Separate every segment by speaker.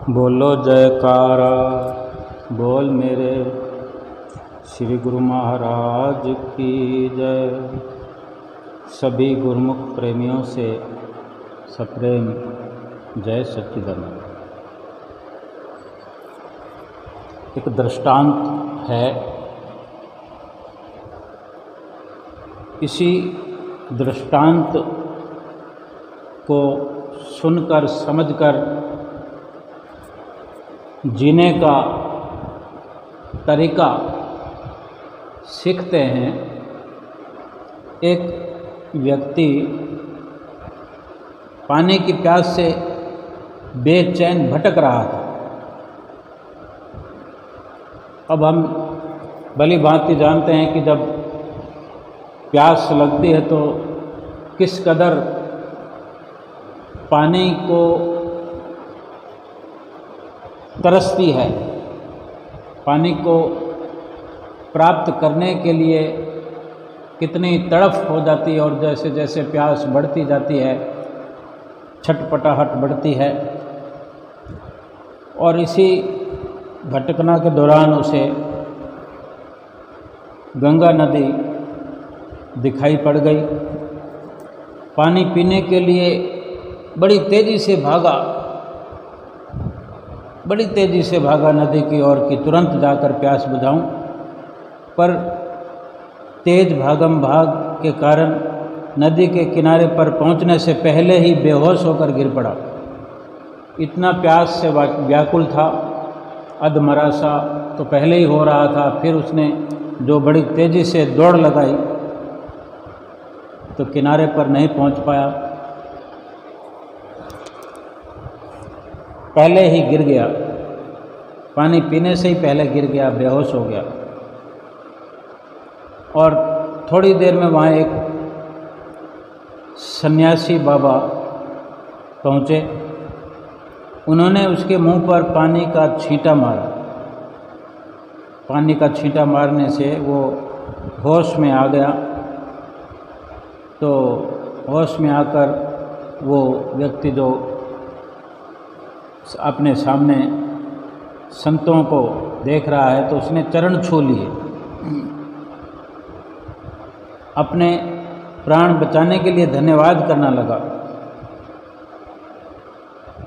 Speaker 1: बोलो जयकारा, बोल मेरे श्री गुरु महाराज की जय। सभी गुरुमुख प्रेमियों से सप्रेम जय सच्चिदानंद। एक दृष्टांत है, इसी दृष्टांत को सुनकर समझकर जीने का तरीका सीखते हैं। एक व्यक्ति पानी की प्यास से बेचैन भटक रहा था। अब हम भली भांति जानते हैं कि जब प्यास लगती है तो किस कदर पानी को तरसती है, पानी को प्राप्त करने के लिए कितनी तड़फ हो जाती है, और जैसे जैसे प्यास बढ़ती जाती है छटपटाहट बढ़ती है। और इसी भटकना के दौरान उसे गंगा नदी दिखाई पड़ गई। पानी पीने के लिए बड़ी तेज़ी से भागा नदी की ओर कि तुरंत जाकर प्यास बुझाऊं, पर तेज भागम भाग के कारण नदी के किनारे पर पहुंचने से पहले ही बेहोश होकर गिर पड़ा। इतना प्यास से व्याकुल था, अधमरा सा तो पहले ही हो रहा था, फिर उसने जो बड़ी तेज़ी से दौड़ लगाई तो किनारे पर नहीं पहुंच पाया, पहले ही गिर गया। पानी पीने से ही पहले गिर गया, बेहोश हो गया। और थोड़ी देर में वहाँ एक सन्यासी बाबा पहुँचे। उन्होंने उसके मुंह पर पानी का छींटा मारा। पानी का छींटा मारने से वो होश में आ गया। तो होश में आकर वो व्यक्ति जो अपने सामने संतों को देख रहा है तो उसने चरण छू लिए। अपने प्राण बचाने के लिए धन्यवाद करना लगा।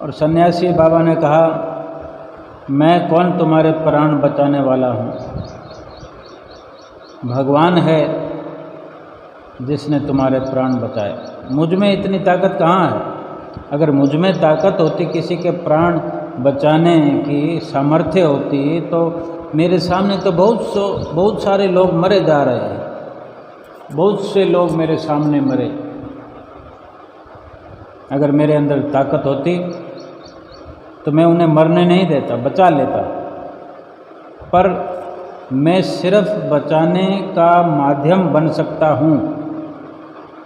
Speaker 1: और सन्यासी बाबा ने कहा, मैं कौन तुम्हारे प्राण बचाने वाला हूँ? भगवान है जिसने तुम्हारे प्राण बचाए। मुझ में इतनी ताकत कहाँ है? अगर मुझ में ताकत होती, किसी के प्राण बचाने की सामर्थ्य होती, तो मेरे सामने तो बहुत सारे लोग मरे जा रहे हैं। बहुत से लोग मेरे सामने मरे। अगर मेरे अंदर ताकत होती तो मैं उन्हें मरने नहीं देता, बचा लेता। पर मैं सिर्फ बचाने का माध्यम बन सकता हूँ,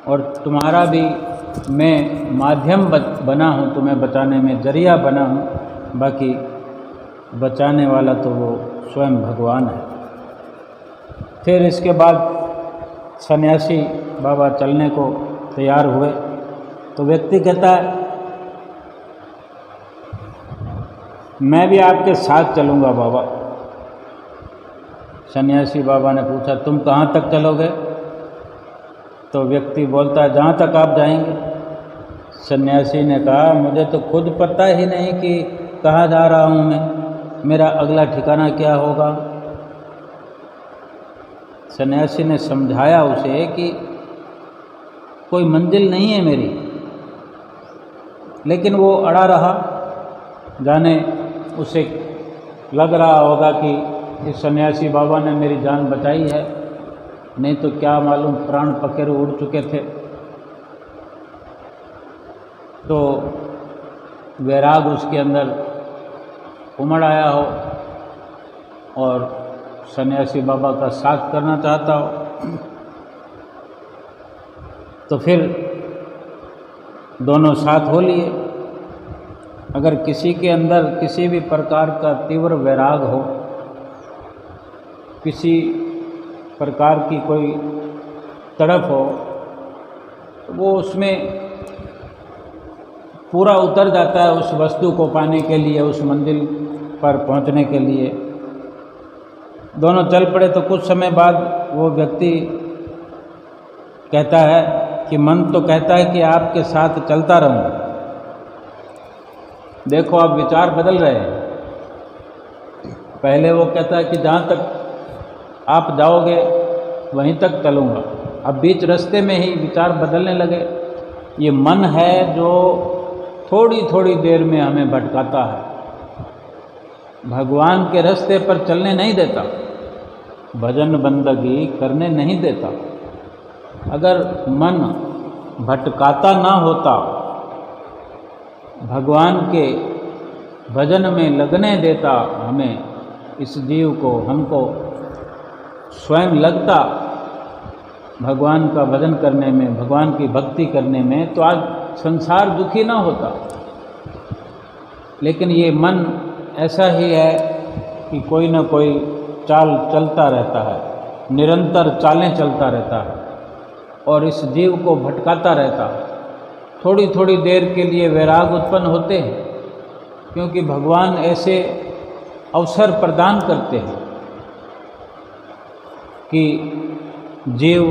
Speaker 1: और तुम्हारा भी मैं माध्यम बना हूँ, तुम्हें बचाने में जरिया बना हूँ। बाकी बचाने वाला तो वो स्वयं भगवान है। फिर इसके बाद सन्यासी बाबा चलने को तैयार हुए तो व्यक्ति कहता है, मैं भी आपके साथ चलूँगा बाबा। सन्यासी बाबा ने पूछा, तुम कहाँ तक चलोगे? तो व्यक्ति बोलता है, जहाँ तक आप जाएंगे। सन्यासी ने कहा, मुझे तो खुद पता ही नहीं कि कहाँ जा रहा हूँ मैं, मेरा अगला ठिकाना क्या होगा। सन्यासी ने समझाया उसे कि कोई मंजिल नहीं है मेरी, लेकिन वो अड़ा रहा। जाने उसे लग रहा होगा कि इस सन्यासी बाबा ने मेरी जान बचाई है, नहीं तो क्या मालूम प्राण पखेरु उड़ चुके थे। तो वैराग उसके अंदर उमड़ आया हो और सन्यासी बाबा का साथ करना चाहता हो। तो फिर दोनों साथ हो लिए। अगर किसी के अंदर किसी भी प्रकार का तीव्र वैराग हो, किसी प्रकार की कोई तड़प हो, तो वो उसमें पूरा उतर जाता है उस वस्तु को पाने के लिए, उस मंजिल पर पहुंचने के लिए। दोनों चल पड़े तो कुछ समय बाद वो व्यक्ति कहता है कि मन तो कहता है कि आपके साथ चलता रहूं, देखो अब विचार बदल रहे हैं। पहले वो कहता है कि जहाँ तक आप जाओगे वहीं तक चलूँगा, अब बीच रास्ते में ही विचार बदलने लगे। ये मन है जो थोड़ी थोड़ी देर में हमें भटकाता है, भगवान के रास्ते पर चलने नहीं देता, भजन बंदगी करने नहीं देता। अगर मन भटकाता ना होता, भगवान के भजन में लगने देता हमें, इस जीव को, हमको स्वयं लगता भगवान का भजन करने में, भगवान की भक्ति करने में, तो आज संसार दुखी ना होता। लेकिन ये मन ऐसा ही है कि कोई ना कोई चाल चलता रहता है, निरंतर चालें चलता रहता है और इस जीव को भटकाता रहता है। थोड़ी थोड़ी देर के लिए वैराग उत्पन्न होते हैं, क्योंकि भगवान ऐसे अवसर प्रदान करते हैं कि जीव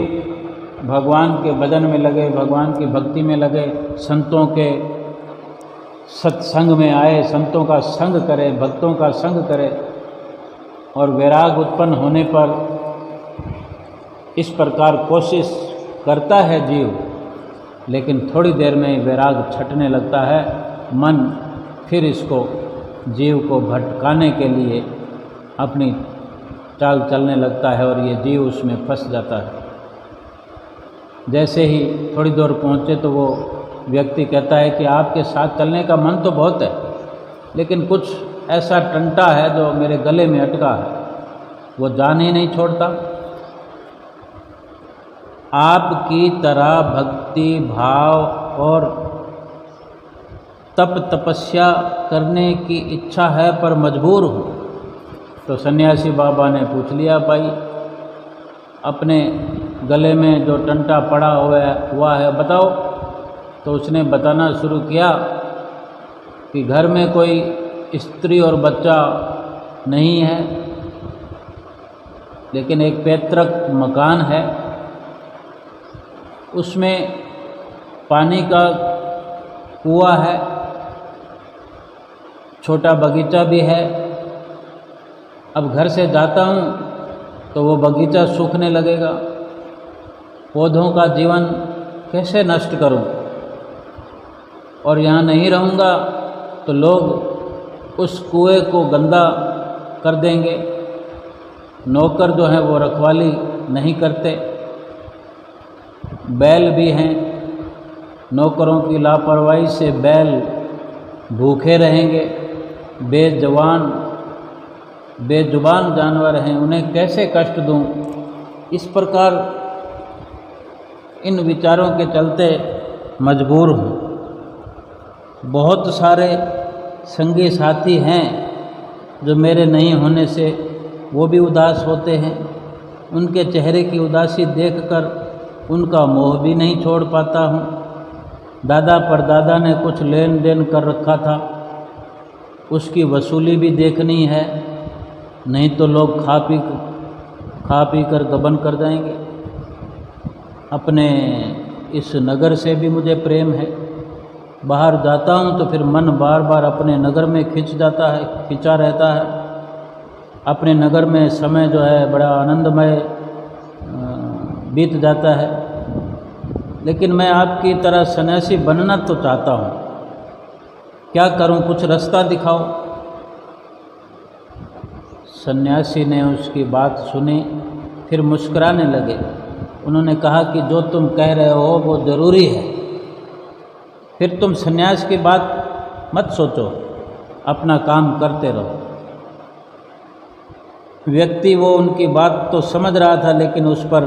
Speaker 1: भगवान के भजन में लगे, भगवान की भक्ति में लगे, संतों के सत्संग में आए, संतों का संग करे, भक्तों का संग करे। और वैराग उत्पन्न होने पर इस प्रकार कोशिश करता है जीव, लेकिन थोड़ी देर में वैराग छटने लगता है। मन फिर इसको, जीव को भटकाने के लिए अपनी चाल चलने लगता है और ये जीव उसमें फंस जाता है। जैसे ही थोड़ी दूर पहुँचे तो वो व्यक्ति कहता है कि आपके साथ चलने का मन तो बहुत है, लेकिन कुछ ऐसा टंटा है जो मेरे गले में अटका है, वो जान ही नहीं छोड़ता। आपकी तरह भक्ति भाव और तप तपस्या करने की इच्छा है पर मजबूर हूँ। तो सन्यासी बाबा ने पूछ लिया, भाई अपने गले में जो टंटा पड़ा हुआ है बताओ। तो उसने बताना शुरू किया कि घर में कोई स्त्री और बच्चा नहीं है, लेकिन एक पैतृक मकान है, उसमें पानी का कुआं है, छोटा बगीचा भी है। अब घर से जाता हूँ तो वो बगीचा सूखने लगेगा, पौधों का जीवन कैसे नष्ट करूँ, और यहाँ नहीं रहूँगा तो लोग उस कुएं को गंदा कर देंगे। नौकर जो हैं वो रखवाली नहीं करते, बैल भी हैं, नौकरों की लापरवाही से बैल भूखे रहेंगे, बेजुबान जानवर हैं, उन्हें कैसे कष्ट दूं। इस प्रकार इन विचारों के चलते मजबूर हूँ। बहुत सारे संगी साथी हैं जो मेरे नहीं होने से वो भी उदास होते हैं, उनके चेहरे की उदासी देखकर उनका मोह भी नहीं छोड़ पाता हूँ। दादा परदादा ने कुछ लेन देन कर रखा था, उसकी वसूली भी देखनी है, नहीं तो लोग खा पी कर गबन कर जाएंगे। अपने इस नगर से भी मुझे प्रेम है, बाहर जाता हूँ तो फिर मन बार बार अपने नगर में खिंचा रहता है। अपने नगर में समय जो है बड़ा आनंदमय बीत जाता है। लेकिन मैं आपकी तरह सन्यासी बनना तो चाहता हूँ, क्या करूँ, कुछ रास्ता दिखाओ। सन्यासी ने उसकी बात सुनी, फिर मुस्कुराने लगे। उन्होंने कहा कि जो तुम कह रहे हो वो ज़रूरी है, फिर तुम सन्यास की बात मत सोचो, अपना काम करते रहो। व्यक्ति वो उनकी बात तो समझ रहा था, लेकिन उस पर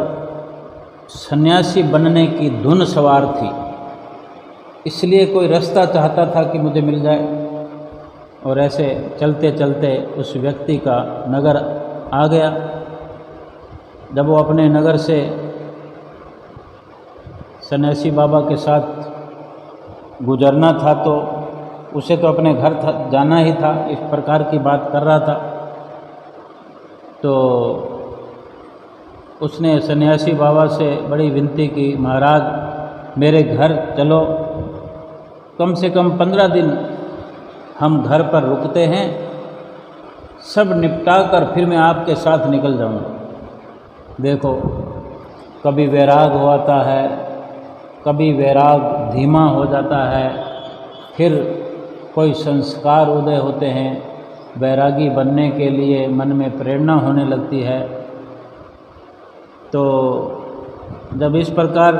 Speaker 1: सन्यासी बनने की धुन सवार थी, इसलिए कोई रास्ता चाहता था कि मुझे मिल जाए। और ऐसे चलते चलते उस व्यक्ति का नगर आ गया। जब वो अपने नगर से सन्यासी बाबा के साथ गुजरना था तो उसे तो अपने घर जाना ही था, इस प्रकार की बात कर रहा था। तो उसने सन्यासी बाबा से बड़ी विनती की, महाराज मेरे घर चलो, कम से कम 15 दिन हम घर पर रुकते हैं, सब निपटा कर फिर मैं आपके साथ निकल जाऊंगा। देखो, कभी वैराग होता है, कभी वैराग धीमा हो जाता है, फिर कोई संस्कार उदय होते हैं, वैरागी बनने के लिए मन में प्रेरणा होने लगती है। तो जब इस प्रकार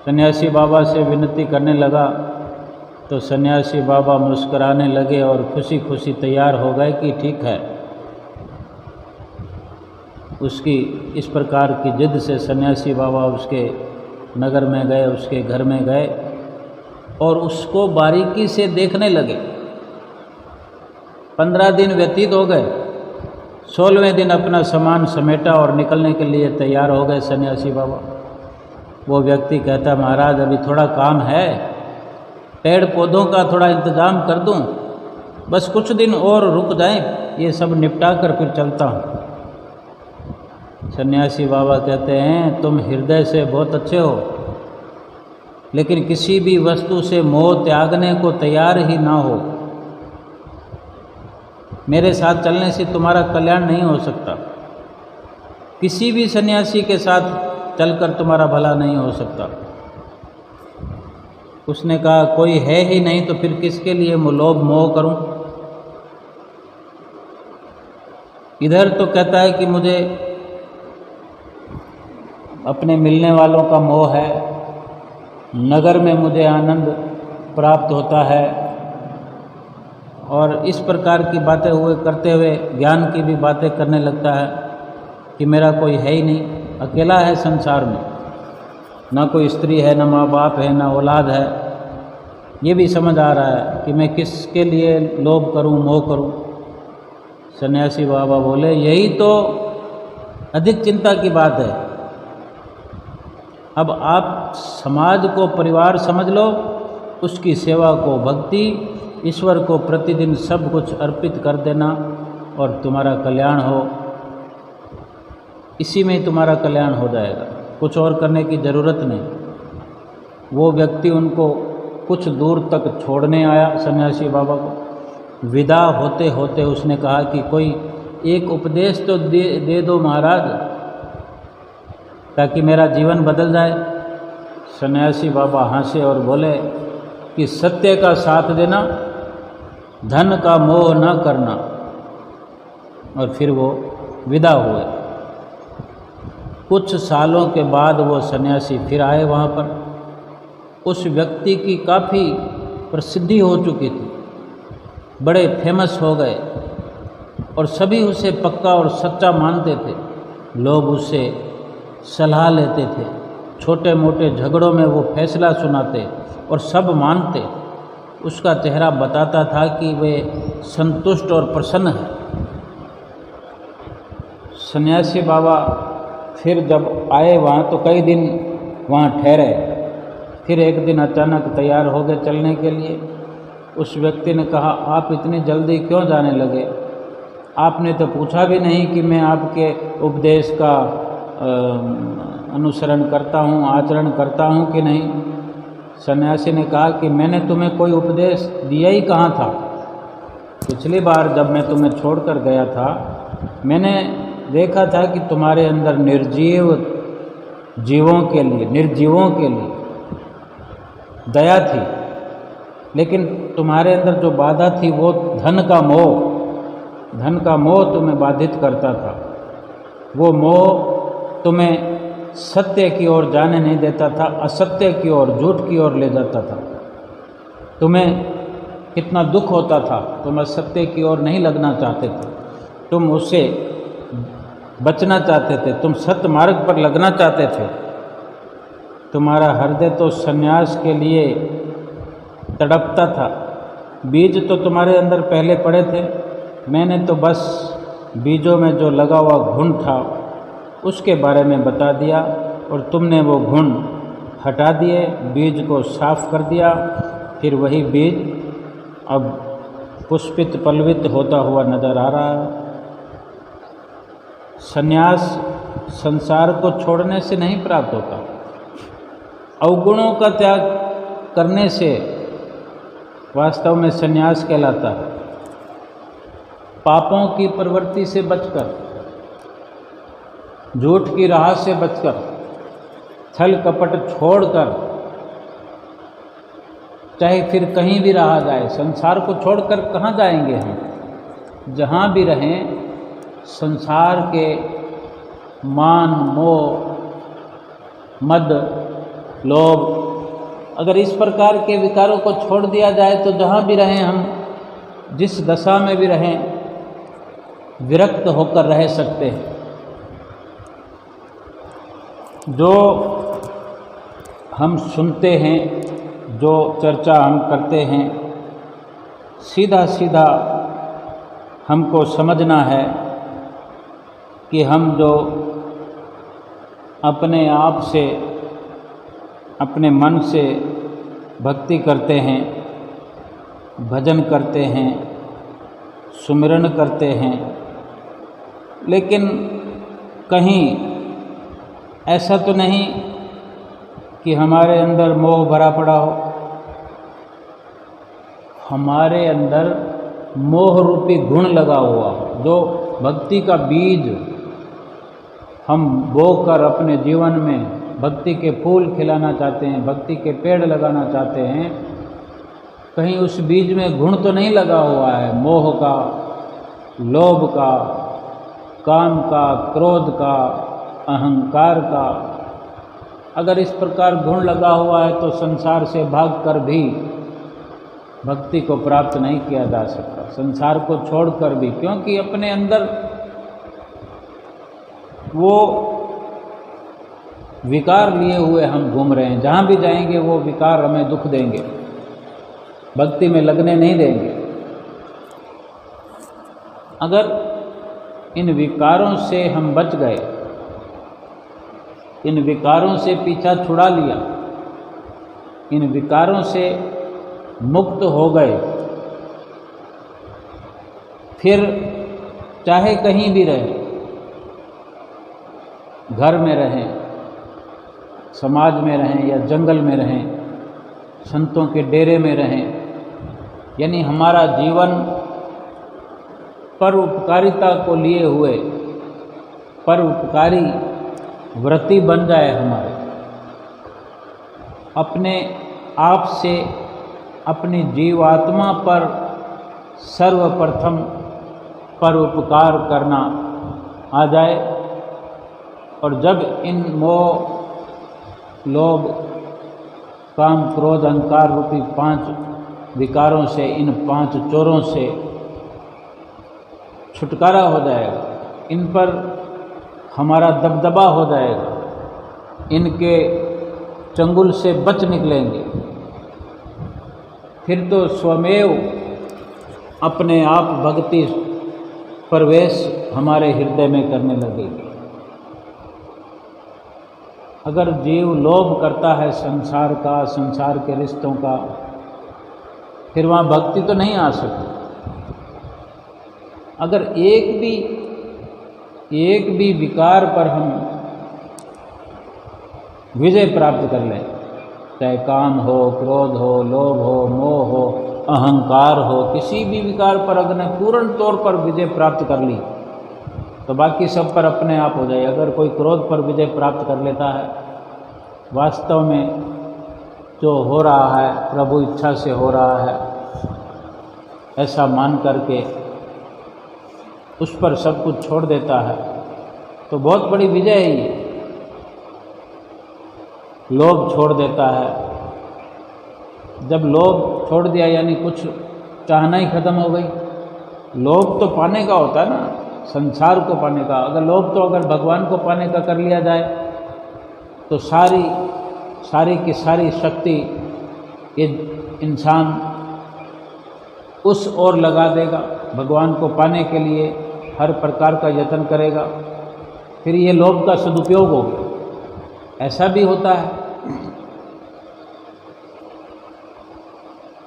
Speaker 1: सन्यासी बाबा से विनती करने लगा तो सन्यासी बाबा मुस्कुराने लगे और खुशी खुशी तैयार हो गए कि ठीक है। उसकी इस प्रकार की जिद से सन्यासी बाबा उसके नगर में गए, उसके घर में गए और उसको बारीकी से देखने लगे। 15 दिन व्यतीत हो गए, 16वें दिन अपना सामान समेटा और निकलने के लिए तैयार हो गए सन्यासी बाबा। वो व्यक्ति कहता, महाराज अभी थोड़ा काम है, पेड़ पौधों का थोड़ा इंतज़ाम कर दूं, बस कुछ दिन और रुक जाएं, ये सब निपटा कर फिर चलता हूँ। सन्यासी बाबा कहते हैं, तुम हृदय से बहुत अच्छे हो, लेकिन किसी भी वस्तु से मोह त्यागने को तैयार ही ना हो। मेरे साथ चलने से तुम्हारा कल्याण नहीं हो सकता, किसी भी सन्यासी के साथ चलकर तुम्हारा भला नहीं हो सकता। उसने कहा, कोई है ही नहीं तो फिर किसके लिए लोभ मोह करूं? इधर तो कहता है कि मुझे अपने मिलने वालों का मोह है, नगर में मुझे आनंद प्राप्त होता है, और इस प्रकार की बातें करते हुए ज्ञान की भी बातें करने लगता है कि मेरा कोई है ही नहीं, अकेला है संसार में, ना कोई स्त्री है, ना माँ बाप है, ना औलाद है। ये भी समझ आ रहा है कि मैं किसके लिए लोभ करूं, मोह करूं। सन्यासी बाबा बोले, यही तो अधिक चिंता की बात है। अब आप समाज को परिवार समझ लो, उसकी सेवा को भक्ति, ईश्वर को प्रतिदिन सब कुछ अर्पित कर देना और तुम्हारा कल्याण हो, इसी में तुम्हारा कल्याण हो जाएगा, कुछ और करने की ज़रूरत नहीं। वो व्यक्ति उनको कुछ दूर तक छोड़ने आया सन्यासी बाबा को। विदा होते होते उसने कहा कि कोई एक उपदेश तो दे दो महाराज, ताकि मेरा जीवन बदल जाए। सन्यासी बाबा हंसे और बोले कि सत्य का साथ देना, धन का मोह न करना। और फिर वो विदा हुए। कुछ सालों के बाद वो सन्यासी फिर आए वहाँ पर। उस व्यक्ति की काफ़ी प्रसिद्धि हो चुकी थी, बड़े फेमस हो गए और सभी उसे पक्का और सच्चा मानते थे। लोग उससे सलाह लेते थे, छोटे मोटे झगड़ों में वो फैसला सुनाते और सब मानते। उसका चेहरा बताता था कि वे संतुष्ट और प्रसन्न हैं। सन्यासी बाबा फिर जब आए वहाँ तो कई दिन वहाँ ठहरे। फिर एक दिन अचानक तैयार हो गए चलने के लिए। उस व्यक्ति ने कहा, आप इतनी जल्दी क्यों जाने लगे? आपने तो पूछा भी नहीं कि मैं आपके उपदेश का अनुसरण करता हूँ, आचरण करता हूँ कि नहीं। सन्यासी ने कहा कि मैंने तुम्हें कोई उपदेश दिया ही कहाँ था। पिछली बार जब मैं तुम्हें छोड़कर गया था, मैंने देखा था कि तुम्हारे अंदर निर्जीवों के लिए दया थी, लेकिन तुम्हारे अंदर जो बाधा थी वो धन का मोह तुम्हें बाधित करता था। वो मोह तुम्हें सत्य की ओर जाने नहीं देता था, असत्य की ओर, झूठ की ओर ले जाता था। तुम्हें कितना दुख होता था, तुम असत्य की ओर नहीं लगना चाहते थे, तुम उससे बचना चाहते थे, तुम सत्य मार्ग पर लगना चाहते थे। तुम्हारा हृदय तो सन्यास के लिए तड़पता था। बीज तो तुम्हारे अंदर पहले पड़े थे, मैंने तो बस बीजों में जो लगा हुआ घुन था उसके बारे में बता दिया और तुमने वो घुन हटा दिए, बीज को साफ कर दिया, फिर वही बीज अब पुष्पित पल्लवित होता हुआ नजर आ रहा है। संन्यास संसार को छोड़ने से नहीं प्राप्त होता, अवगुणों का त्याग करने से वास्तव में संन्यास कहलाता है। पापों की प्रवृत्ति से बचकर, झूठ की राह से बचकर, छल कपट छोड़कर, चाहे फिर कहीं भी रहा जाए, संसार को छोड़कर कहाँ जाएंगे हम? जहाँ भी रहें संसार के मान मोह मद लोभ, अगर इस प्रकार के विकारों को छोड़ दिया जाए तो जहाँ भी रहें हम, जिस दशा में भी रहें, विरक्त होकर रह सकते हैं। जो हम सुनते हैं, जो चर्चा हम करते हैं, सीधा सीधा हमको समझना है कि हम जो अपने आप से, अपने मन से भक्ति करते हैं, भजन करते हैं, सुमिरन करते हैं, लेकिन कहीं ऐसा तो नहीं कि हमारे अंदर मोह भरा पड़ा हो। हमारे अंदर मोह रूपी गुण लगा हुआ हो, जो भक्ति का बीज हम बोकर अपने जीवन में भक्ति के फूल खिलाना चाहते हैं, भक्ति के पेड़ लगाना चाहते हैं, कहीं उस बीज में गुण तो नहीं लगा हुआ है मोह का, लोभ का, काम का, क्रोध का, अहंकार का। अगर इस प्रकार गुण लगा हुआ है तो संसार से भागकर भी भक्ति को प्राप्त नहीं किया जा सकता, संसार को छोड़कर भी, क्योंकि अपने अंदर वो विकार लिए हुए हम घूम रहे हैं। जहाँ भी जाएंगे वो विकार हमें दुख देंगे, भक्ति में लगने नहीं देंगे। अगर इन विकारों से हम बच गए, इन विकारों से पीछा छुड़ा लिया, इन विकारों से मुक्त हो गए, फिर चाहे कहीं भी रहें, घर में रहें, समाज में रहें या जंगल में रहें, संतों के डेरे में रहें, यानी हमारा जीवन परोपकारिता को लिए हुए परोपकारी व्रती बन जाए हमारे। अपने आप से अपनी जीवात्मा पर सर्वप्रथम परोपकार करना आ जाए, और जब इन मोह लोभ काम क्रोध अहंकार रूपी 5 विकारों से, इन 5 चोरों से छुटकारा हो जाएगा, इन पर हमारा दबदबा हो जाएगा, इनके चंगुल से बच निकलेंगे, फिर तो स्वमेव अपने आप भक्ति प्रवेश हमारे हृदय में करने लगेगी। अगर जीव लोभ करता है संसार का, संसार के रिश्तों का, फिर वहाँ भक्ति तो नहीं आ सकती। अगर एक भी विकार पर हम विजय प्राप्त कर लें, चाहे काम हो, क्रोध हो, लोभ हो, मोह हो, अहंकार हो, किसी भी विकार पर अगर पूर्ण तौर पर विजय प्राप्त कर ली तो बाकी सब पर अपने आप हो जाए। अगर कोई क्रोध पर विजय प्राप्त कर लेता है, वास्तव में जो हो रहा है प्रभु इच्छा से हो रहा है ऐसा मान करके उस पर सब कुछ छोड़ देता है, तो बहुत बड़ी विजय है ये। लोभ छोड़ देता है, जब लोभ छोड़ दिया यानी कुछ चाहना ही खत्म हो गई। लोभ तो पाने का होता है ना, संसार को पाने का। अगर लोभ तो अगर भगवान को पाने का कर लिया जाए तो सारी की सारी शक्ति ये इंसान उस ओर लगा देगा, भगवान को पाने के लिए हर प्रकार का यत्न करेगा, फिर ये लोभ का सदुपयोग होगा। ऐसा भी होता है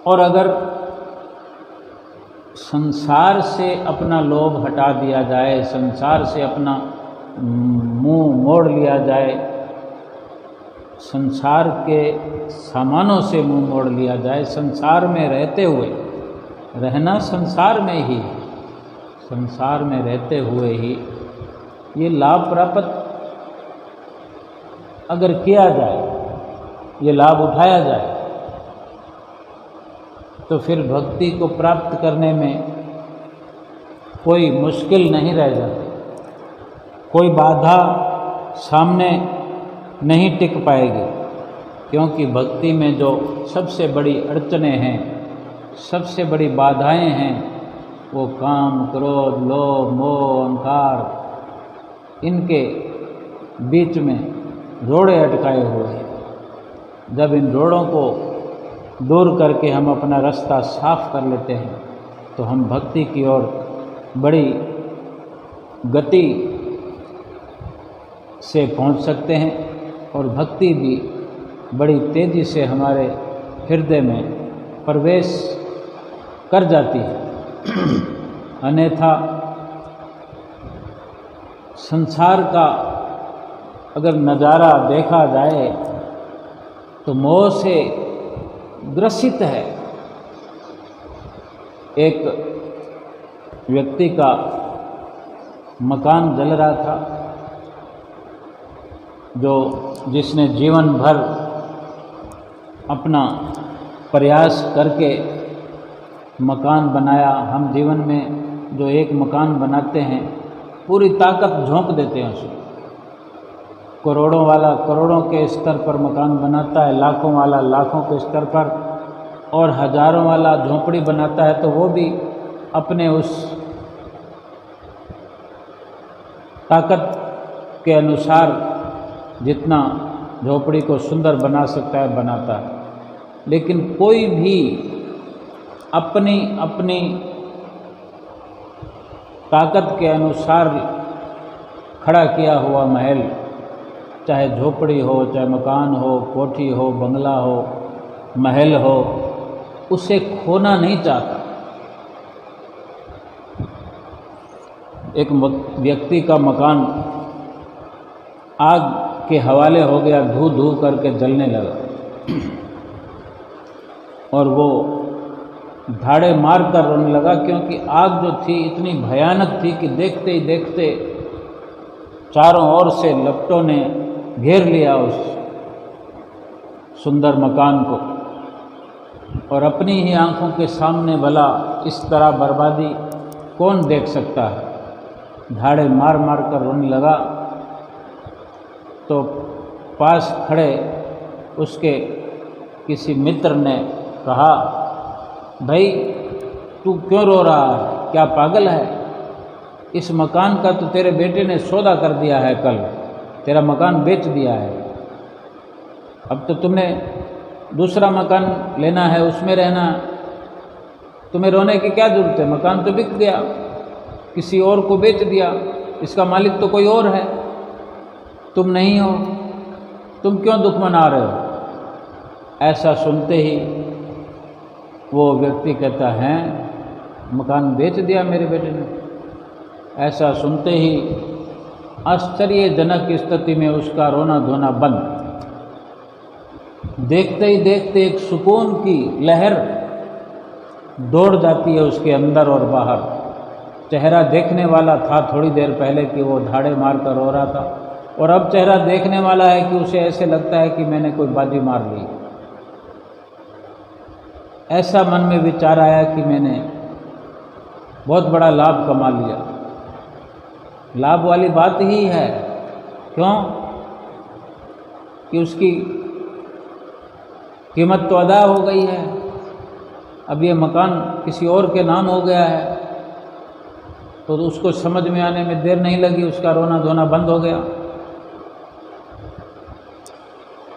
Speaker 1: और अगर संसार से अपना लोभ हटा दिया जाए, संसार से अपना मुंह मोड़ लिया जाए, संसार के सामानों से मुंह मोड़ लिया जाए, संसार में रहते हुए, रहना संसार में ही, संसार में रहते हुए ही ये लाभ प्राप्त अगर किया जाए, ये लाभ उठाया जाए, तो फिर भक्ति को प्राप्त करने में कोई मुश्किल नहीं रह जाती, कोई बाधा सामने नहीं टिक पाएगी। क्योंकि भक्ति में जो सबसे बड़ी अड़चनें हैं, सबसे बड़ी बाधाएं हैं, वो काम, क्रोध, लोभ, मोह, अहंकार, इनके बीच में रोड़े अटकाए हुए हैं। जब इन रोड़ों को दूर करके हम अपना रास्ता साफ कर लेते हैं, तो हम भक्ति की ओर बड़ी गति से पहुंच सकते हैं और भक्ति भी बड़ी तेज़ी से हमारे हृदय में प्रवेश कर जाती है। अन्यथा संसार का अगर नज़ारा देखा जाए तो मोह से ग्रसित है। एक व्यक्ति का मकान जल रहा था, जिसने जीवन भर अपना प्रयास करके मकान बनाया। हम जीवन में जो एक मकान बनाते हैं, पूरी ताकत झोंक देते हैं उसमें। करोड़ों वाला करोड़ों के स्तर पर मकान बनाता है, लाखों वाला लाखों के स्तर पर, और हजारों वाला झोंपड़ी बनाता है, तो वो भी अपने उस ताकत के अनुसार जितना झोपड़ी को सुंदर बना सकता है बनाता है। लेकिन कोई भी अपनी अपनी ताकत के अनुसार खड़ा किया हुआ महल, चाहे झोपड़ी हो, चाहे मकान हो, कोठी हो, बंगला हो, महल हो, उसे खोना नहीं चाहता। एक व्यक्ति का मकान आग के हवाले हो गया, धू धू करके जलने लगा, और वो धाड़े मार कर रोने लगा, क्योंकि आग जो थी इतनी भयानक थी कि देखते ही देखते चारों ओर से लपटों ने घेर लिया उस सुंदर मकान को। और अपनी ही आंखों के सामने भला इस तरह बर्बादी कौन देख सकता है। धाड़े मार मार कर रोने लगा। तो पास खड़े उसके किसी मित्र ने कहा, भाई तू क्यों रो रहा है, क्या पागल है? इस मकान का तो तेरे बेटे ने सौदा कर दिया है, कल तेरा मकान बेच दिया है। अब तो तुमने दूसरा मकान लेना है, उसमें रहना, तुम्हें रोने की क्या जरूरत है? मकान तो बिक गया, किसी और को बेच दिया, इसका मालिक तो कोई और है, तुम नहीं हो, तुम क्यों दुख मना रहे हो? ऐसा सुनते ही वो व्यक्ति कहता है, मकान बेच दिया मेरे बेटे ने। ऐसा सुनते ही आश्चर्यजनक स्थिति में उसका रोना धोना बंद। देखते ही देखते एक सुकून की लहर दौड़ जाती है उसके अंदर और बाहर। चेहरा देखने वाला था थोड़ी देर पहले कि वो धाड़े मार कर रो रहा था, और अब चेहरा देखने वाला है कि उसे ऐसे लगता है कि मैंने कोई बाजी मार ली। ऐसा मन में विचार आया कि मैंने बहुत बड़ा लाभ कमा लिया। लाभ वाली बात ही है, क्यों कि उसकी कीमत तो अदा हो गई है। अब ये मकान किसी और के नाम हो गया है, तो उसको समझ में आने में देर नहीं लगी, उसका रोना धोना बंद हो गया।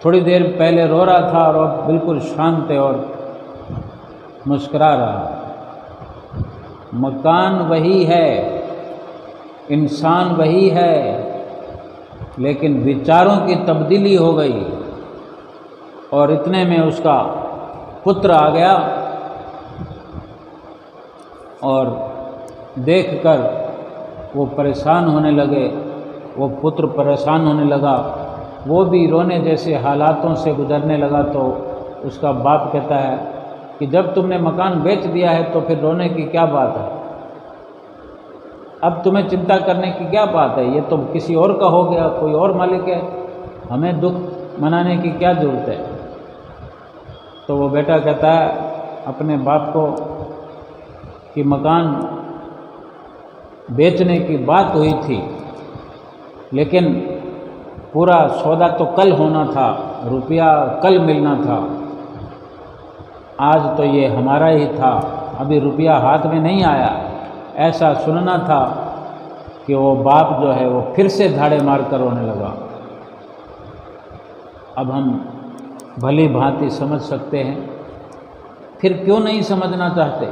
Speaker 1: थोड़ी देर पहले रो रहा था और अब बिल्कुल शांत है और मुस्कुरा रहा। मकान वही है, इंसान वही है, लेकिन विचारों की तब्दीली हो गई और इतने में उसका पुत्र आ गया और देखकर वो परेशान होने लगे, वो पुत्र परेशान होने लगा, वो भी रोने जैसे हालातों से गुजरने लगा। तो उसका बाप कहता है कि जब तुमने मकान बेच दिया है तो फिर रोने की क्या बात है, अब तुम्हें चिंता करने की क्या बात है, ये तो किसी और का हो गया, कोई और मालिक है, हमें दुख मनाने की क्या ज़रूरत है। तो वो बेटा कहता है अपने बाप को कि मकान बेचने की बात हुई थी, लेकिन पूरा सौदा तो कल होना था, रुपया कल मिलना था, आज तो ये हमारा ही था, अभी रुपया हाथ में नहीं आया। ऐसा सुनना था कि वो बाप जो है वो फिर से धाड़े मार कर रोने लगा। अब हम भली भांति समझ सकते हैं, फिर क्यों नहीं समझना चाहते।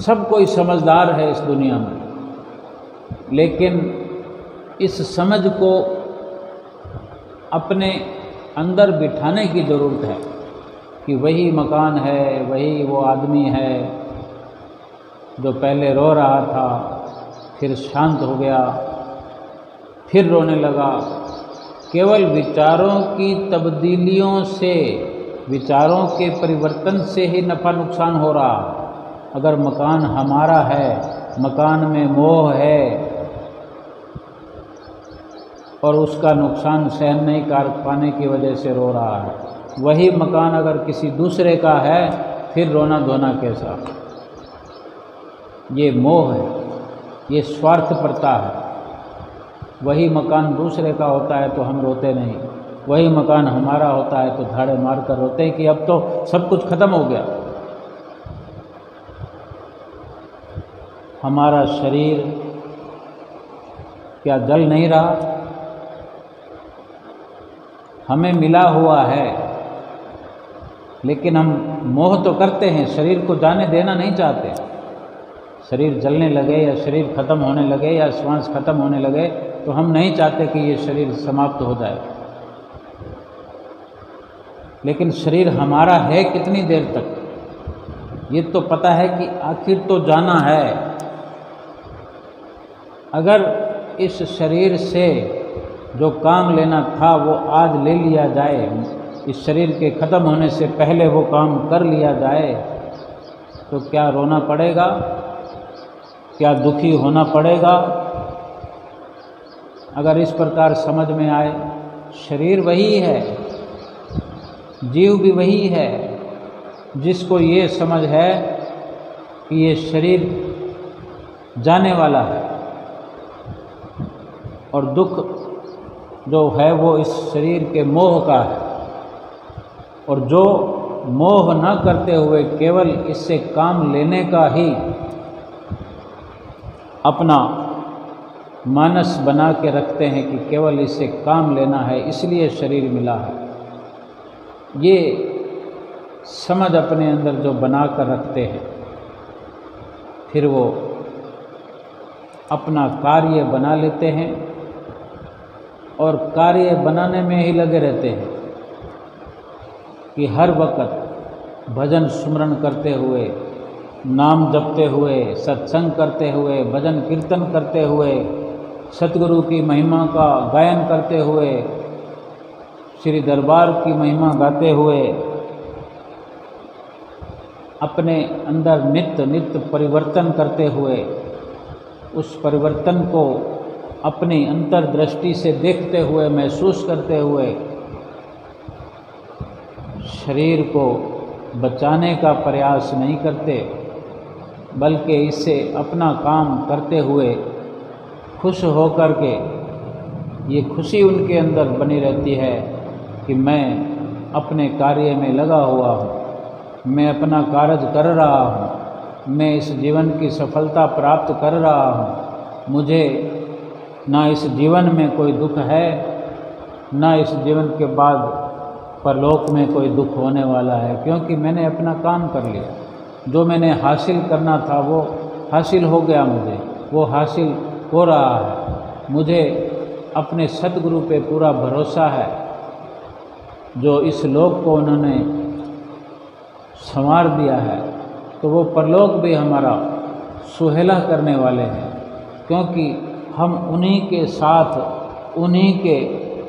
Speaker 1: सब कोई समझदार है इस दुनिया में, लेकिन इस समझ को अपने अंदर बिठाने की ज़रूरत है कि वही मकान है, वही वो आदमी है जो पहले रो रहा था, फिर शांत हो गया, फिर रोने लगा। केवल विचारों की तब्दीलियों से, विचारों के परिवर्तन से ही नफ़ा नुकसान हो रहा। अगर मकान हमारा है, मकान में मोह है और उसका नुकसान सहन नहीं कर पाने की वजह से रो रहा है, वही मकान अगर किसी दूसरे का है फिर रोना धोना कैसा। ये मोह है, ये स्वार्थपरता है। वही मकान दूसरे का होता है तो हम रोते नहीं, वही मकान हमारा होता है तो धाड़े मार कर रोते हैं कि अब तो सब कुछ खत्म हो गया। हमारा शरीर क्या जल नहीं रहा? हमें मिला हुआ है, लेकिन हम मोह तो करते हैं, शरीर को जाने देना नहीं चाहते। शरीर जलने लगे या शरीर खत्म होने लगे या श्वास खत्म होने लगे तो हम नहीं चाहते कि ये शरीर समाप्त हो जाए। लेकिन शरीर हमारा है कितनी देर तक, ये तो पता है कि आखिर तो जाना है। अगर इस शरीर से जो काम लेना था वो आज ले लिया जाए, इस शरीर के ख़त्म होने से पहले वो काम कर लिया जाए, तो क्या रोना पड़ेगा, क्या दुखी होना पड़ेगा? अगर इस प्रकार समझ में आए, शरीर वही है, जीव भी वही है। जिसको ये समझ है कि ये शरीर जाने वाला है और दुख जो है वो इस शरीर के मोह का है, और जो मोह न करते हुए केवल इससे काम लेने का ही अपना मानस बना के रखते हैं कि केवल इससे काम लेना है, इसलिए शरीर मिला है, ये समझ अपने अंदर जो बना कर रखते हैं, फिर वो अपना कार्य बना लेते हैं और कार्य बनाने में ही लगे रहते हैं कि हर वक्त भजन सुमरन करते हुए, नाम जपते हुए, सत्संग करते हुए, भजन कीर्तन करते हुए, सतगुरु की महिमा का गायन करते हुए, श्री दरबार की महिमा गाते हुए अपने अंदर नित्य नित्य परिवर्तन करते हुए, उस परिवर्तन को अपनी अंतर्दृष्टि से देखते हुए, महसूस करते हुए शरीर को बचाने का प्रयास नहीं करते, बल्कि इससे अपना काम करते हुए खुश होकर के, ये खुशी उनके अंदर बनी रहती है कि मैं अपने कार्य में लगा हुआ हूँ, मैं अपना कार्य कर रहा हूँ, मैं इस जीवन की सफलता प्राप्त कर रहा हूँ, मुझे ना इस जीवन में कोई दुख है, ना इस जीवन के बाद परलोक में कोई दुख होने वाला है, क्योंकि मैंने अपना काम कर लिया। जो मैंने हासिल करना था वो हासिल हो गया, मुझे वो हासिल हो रहा है। मुझे अपने सतगुरु पे पूरा भरोसा है, जो इस लोक को उन्होंने संवार दिया है, तो वो परलोक भी हमारा सुहेला करने वाले हैं, क्योंकि हम उन्हीं के साथ, उन्हीं के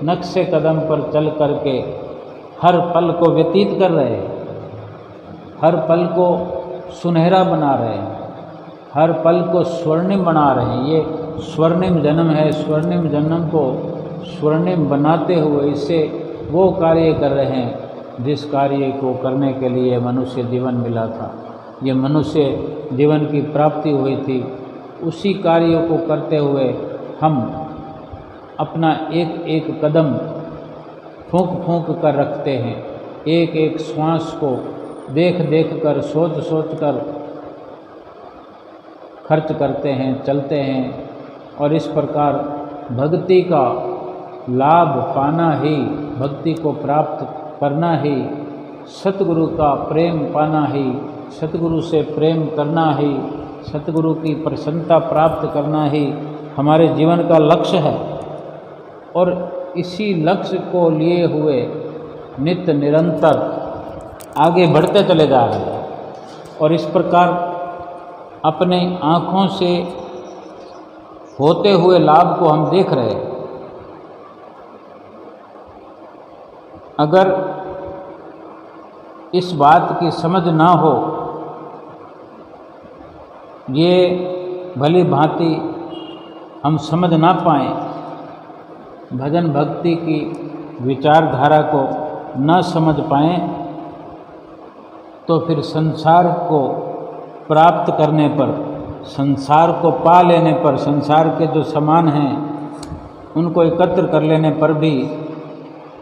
Speaker 1: नक्शे कदम पर चल कर के हर पल को व्यतीत कर रहे हैं, हर पल को सुनहरा बना रहे हैं, हर पल को स्वर्णिम बना रहे हैं। ये स्वर्णिम जन्म है, स्वर्णिम जन्म को स्वर्णिम बनाते हुए इससे वो कार्य कर रहे हैं जिस कार्य को करने के लिए मनुष्य जीवन मिला था, ये मनुष्य जीवन की प्राप्ति हुई थी। उसी कार्यों को करते हुए हम अपना एक एक कदम फूंक फूंक कर रखते हैं, एक एक श्वास को देख देख कर, सोच सोच कर खर्च करते हैं, चलते हैं। और इस प्रकार भक्ति का लाभ पाना ही, भक्ति को प्राप्त करना ही, सतगुरु का प्रेम पाना ही, सतगुरु से प्रेम करना ही, सतगुरु की प्रसन्नता प्राप्त करना ही हमारे जीवन का लक्ष्य है। और इसी लक्ष्य को लिए हुए नित्य निरंतर आगे बढ़ते चले जा रहे हैं। और इस प्रकार अपने आँखों से होते हुए लाभ को हम देख रहे हैं। अगर इस बात की समझ ना हो, ये भली भांति हम समझ ना पाएँ, भजन भक्ति की विचारधारा को न समझ पाएँ, तो फिर संसार को प्राप्त करने पर, संसार को पा लेने पर, संसार के जो सामान हैं उनको एकत्र कर लेने पर भी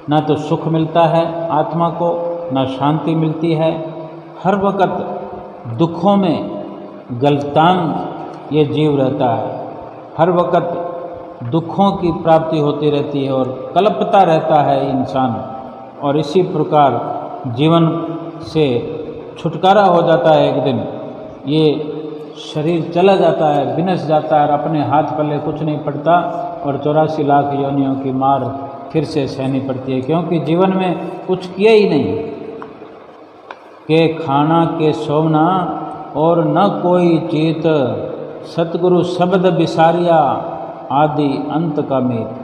Speaker 1: ना तो सुख मिलता है आत्मा को, ना शांति मिलती है। हर वक़्त दुखों में गलतान ये जीव रहता है, हर वक़्त दुखों की प्राप्ति होती रहती है और कल्पता रहता है इंसान। और इसी प्रकार जीवन से छुटकारा हो जाता है। एक दिन ये शरीर चला जाता है, विनस जाता है और अपने हाथ पल्ले कुछ नहीं पड़ता और 84 लाख योनियों की मार फिर से सहनी पड़ती है, क्योंकि जीवन में कुछ किया ही नहीं के खाना के सोना और न कोई चीत, सतगुरु शब्द बिसारिया आदि अंत का मीत।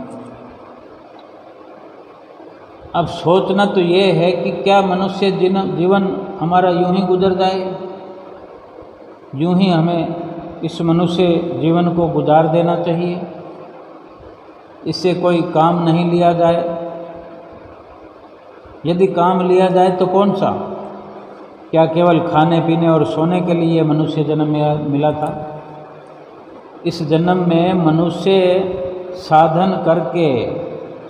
Speaker 1: अब सोचना तो ये है कि क्या मनुष्य जीवन हमारा यूं ही गुजर जाए, यूं ही हमें इस मनुष्य जीवन को गुजार देना चाहिए, इससे कोई काम नहीं लिया जाए। यदि काम लिया जाए तो कौन सा? क्या केवल खाने पीने और सोने के लिए मनुष्य जन्म मिला था? इस जन्म में मनुष्य साधन करके,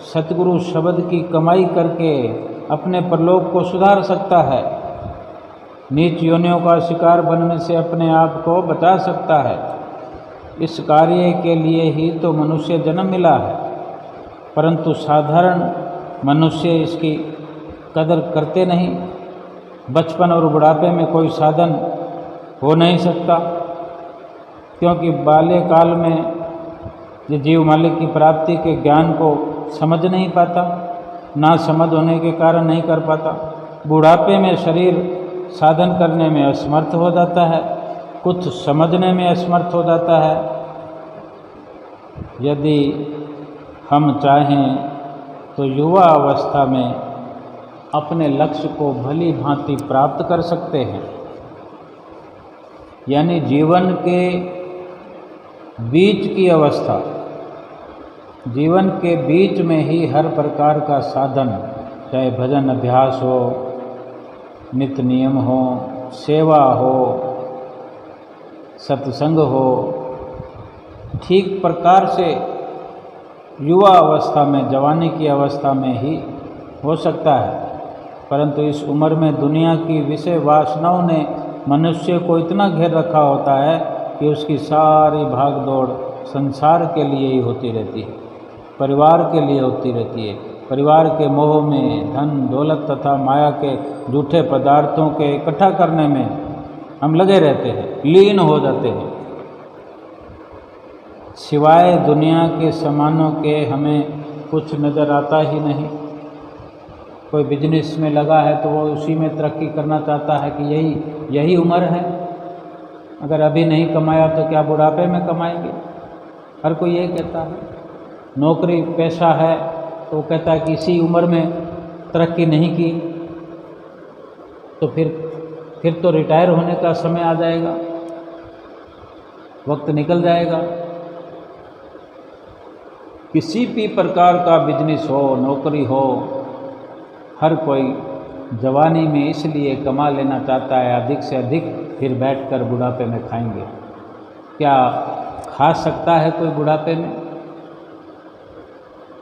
Speaker 1: सतगुरु शब्द की कमाई करके अपने परलोक को सुधार सकता है, नीच योनियों का शिकार बनने से अपने आप को बचा सकता है। इस कार्य के लिए ही तो मनुष्य जन्म मिला है, परंतु साधारण मनुष्य इसकी कदर करते नहीं। बचपन और बुढ़ापे में कोई साधन हो नहीं सकता, क्योंकि बाल्यकाल में ये जीव मालिक की प्राप्ति के ज्ञान को समझ नहीं पाता, ना समझ होने के कारण नहीं कर पाता। बुढ़ापे में शरीर साधन करने में असमर्थ हो जाता है, कुछ समझने में असमर्थ हो जाता है। यदि हम चाहें तो युवा अवस्था में अपने लक्ष्य को भली भांति प्राप्त कर सकते हैं, यानी जीवन के बीच की अवस्था, जीवन के बीच में ही हर प्रकार का साधन, चाहे भजन अभ्यास हो, नित्य नियम हो, सेवा हो, सत्संग हो, ठीक प्रकार से युवा अवस्था में, जवानी की अवस्था में ही हो सकता है। परंतु इस उम्र में दुनिया की विषय वासनाओं ने मनुष्य को इतना घेर रखा होता है कि उसकी सारी भाग दौड़ संसार के लिए ही होती रहती है, परिवार के लिए होती रहती है। परिवार के मोह में, धन दौलत तथा माया के झूठे पदार्थों के इकट्ठा करने में हम लगे रहते हैं, लीन हो जाते हैं। सिवाय दुनिया के सामानों के हमें कुछ नज़र आता ही नहीं। कोई बिजनेस में लगा है तो वो उसी में तरक्की करना चाहता है कि यही उम्र है, अगर अभी नहीं कमाया तो क्या बुढ़ापे में कमाएंगे? हर कोई ये कहता है। नौकरी पेशा है तो वो कहता है कि इसी उम्र में तरक्की नहीं की तो फिर तो रिटायर होने का समय आ जाएगा, वक्त निकल जाएगा। किसी भी प्रकार का बिजनेस हो, नौकरी हो, हर कोई जवानी में इसलिए कमा लेना चाहता है अधिक से अधिक, फिर बैठकर बुढ़ापे में खाएंगे। क्या खा सकता है कोई बुढ़ापे में?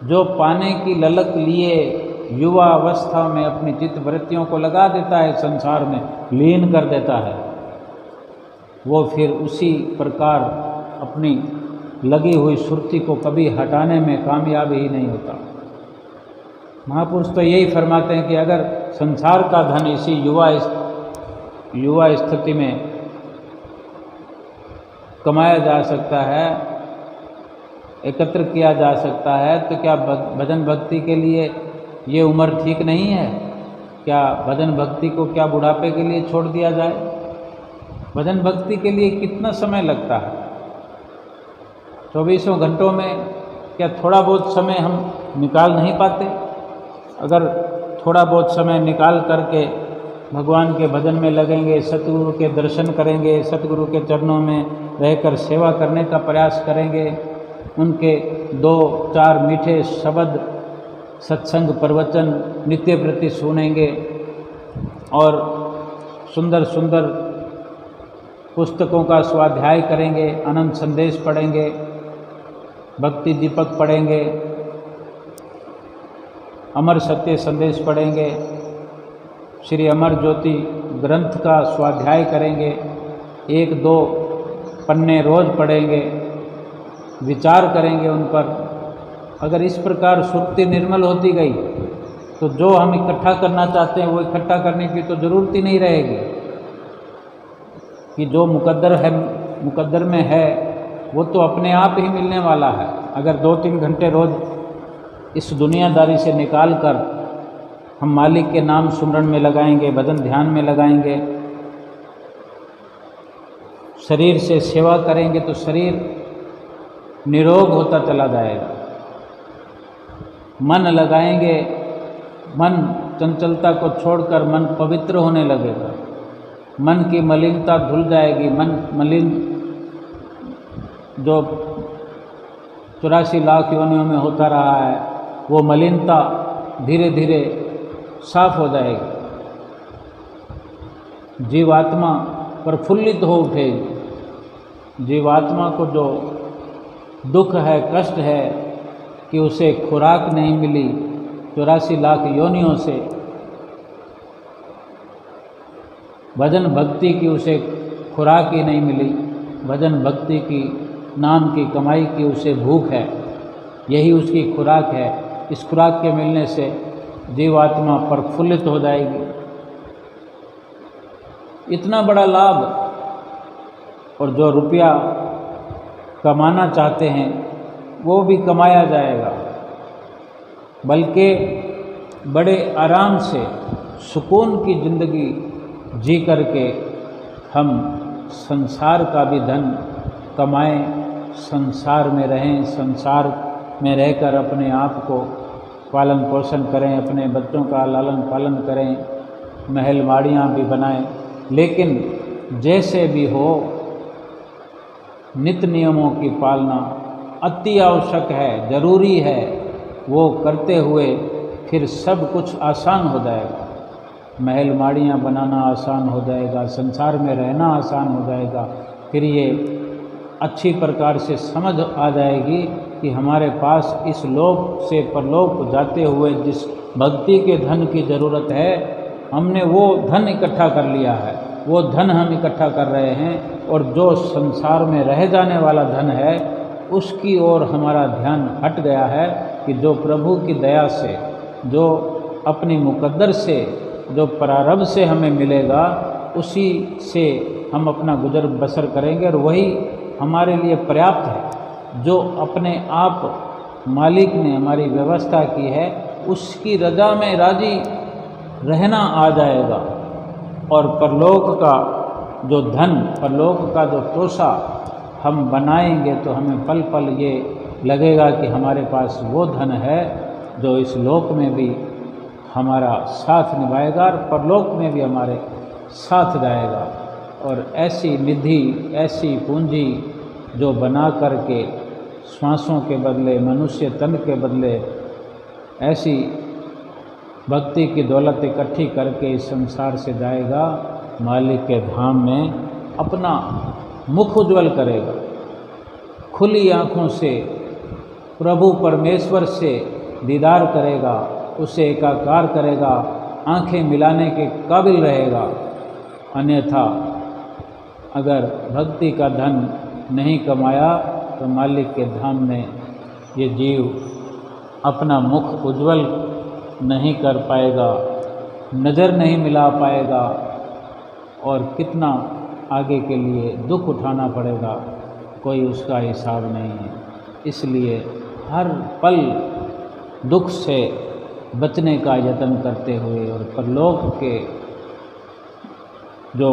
Speaker 1: जो पाने की ललक लिए युवा अवस्था में अपनी चित्त वृत्तियों को लगा देता है, संसार में लीन कर देता है, वो फिर उसी प्रकार अपनी लगी हुई सुरती को कभी हटाने में कामयाब ही नहीं होता। महापुरुष तो यही फरमाते हैं कि अगर संसार का धन इसी युवा स्थिति में कमाया जा सकता है, एकत्र किया जा सकता है, तो क्या भजन भक्ति के लिए ये उम्र ठीक नहीं है? क्या भजन भक्ति को क्या बुढ़ापे के लिए छोड़ दिया जाए? भजन भक्ति के लिए कितना समय लगता है? 24 घंटों में क्या थोड़ा बहुत समय हम निकाल नहीं पाते? अगर थोड़ा बहुत समय निकाल करके भगवान के भजन में लगेंगे, सतगुरु के दर्शन करेंगे, सतगुरु के चरणों में रहकर सेवा करने का प्रयास करेंगे, उनके 2-4 मीठे शब्द सत्संग प्रवचन नित्य प्रति सुनेंगे और सुंदर सुंदर पुस्तकों का स्वाध्याय करेंगे, अनंत संदेश पढ़ेंगे, भक्ति दीपक पढ़ेंगे, अमर सत्य संदेश पढ़ेंगे, श्री अमर ज्योति ग्रंथ का स्वाध्याय करेंगे, 1-2 पन्ने रोज पढ़ेंगे, विचार करेंगे उन पर। अगर इस प्रकार सुरती निर्मल होती गई तो जो हम इकट्ठा करना चाहते हैं वो इकट्ठा करने की तो ज़रूरत ही नहीं रहेगी, कि जो मुकद्दर में है वो तो अपने आप ही मिलने वाला है। अगर 2-3 घंटे रोज़ इस दुनियादारी से निकाल कर हम मालिक के नाम सुमरण में लगाएंगे, भजन ध्यान में लगाएंगे, शरीर से सेवा करेंगे तो शरीर निरोग होता चला जाएगा। मन लगाएंगे, मन चंचलता को छोड़कर मन पवित्र होने लगेगा, मन की मलिनता धुल जाएगी। मलिन जो 84 लाख योनियों में होता रहा है वो मलिनता धीरे धीरे साफ हो जाएगी, जीवात्मा प्रफुल्लित हो उठेगी। जीवात्मा को जो दुख है, कष्ट है कि उसे खुराक नहीं मिली 84 लाख योनियों से, भजन भक्ति की उसे खुराक ही नहीं मिली, भजन भक्ति की नाम की कमाई की उसे भूख है, यही उसकी खुराक है। इस खुराक के मिलने से जीवात्मा प्रफुल्लित हो जाएगी। इतना बड़ा लाभ, और जो रुपया कमाना चाहते हैं वो भी कमाया जाएगा, बल्कि बड़े आराम से सुकून की ज़िंदगी जी करके हम संसार का भी धन कमाएं, संसार में रहें, संसार में रहकर अपने आप को पालन पोषण करें, अपने बच्चों का लालन पालन करें, महल माड़ियाँ भी बनाएं। लेकिन जैसे भी हो नित्य नियमों की पालना अति आवश्यक है, ज़रूरी है। वो करते हुए फिर सब कुछ आसान हो जाएगा, महल माड़ियाँ बनाना आसान हो जाएगा, संसार में रहना आसान हो जाएगा। फिर ये अच्छी प्रकार से समझ आ जाएगी कि हमारे पास इस लोक से परलोक जाते हुए जिस भक्ति के धन की ज़रूरत है, हमने वो धन इकट्ठा कर लिया है, वो धन हम इकट्ठा कर रहे हैं, और जो संसार में रह जाने वाला धन है उसकी ओर हमारा ध्यान हट गया है कि जो प्रभु की दया से, जो अपनी मुकद्दर से, जो प्रारब्ध से हमें मिलेगा, उसी से हम अपना गुजर बसर करेंगे और वही हमारे लिए पर्याप्त है। जो अपने आप मालिक ने हमारी व्यवस्था की है उसकी रजा में राजी रहना आ जाएगा, और परलोक का जो धन परलोक का जो तोषा हम बनाएंगे तो हमें पल पल ये लगेगा कि हमारे पास वो धन है जो इस लोक में भी हमारा साथ निभाएगा और परलोक में भी हमारे साथ जाएगा। और ऐसी निधि, ऐसी पूंजी जो बना करके श्वासों के बदले, मनुष्य तन के बदले ऐसी भक्ति की दौलत इकट्ठी करके इस संसार से जाएगा, मालिक के धाम में अपना मुख उज्ज्वल करेगा, खुली आँखों से प्रभु परमेश्वर से दीदार करेगा, उसे एकाकार करेगा, आंखें मिलाने के काबिल रहेगा। अन्यथा अगर भक्ति का धन नहीं कमाया तो मालिक के धाम में ये जीव अपना मुख उज्ज्वल नहीं कर पाएगा, नज़र नहीं मिला पाएगा और कितना आगे के लिए दुख उठाना पड़ेगा, कोई उसका हिसाब नहीं है। इसलिए हर पल दुख से बचने का यत्न करते हुए और परलोक के जो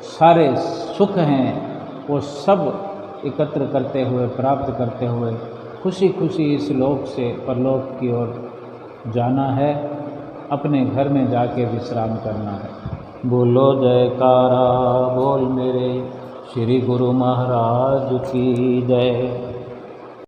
Speaker 1: सारे सुख हैं वो सब एकत्र करते हुए, प्राप्त करते हुए खुशी खुशी इस लोक से परलोक की ओर जाना है, अपने घर में जाके विश्राम करना है। बोलो जयकारा बोल मेरे श्री गुरु महाराज की जय।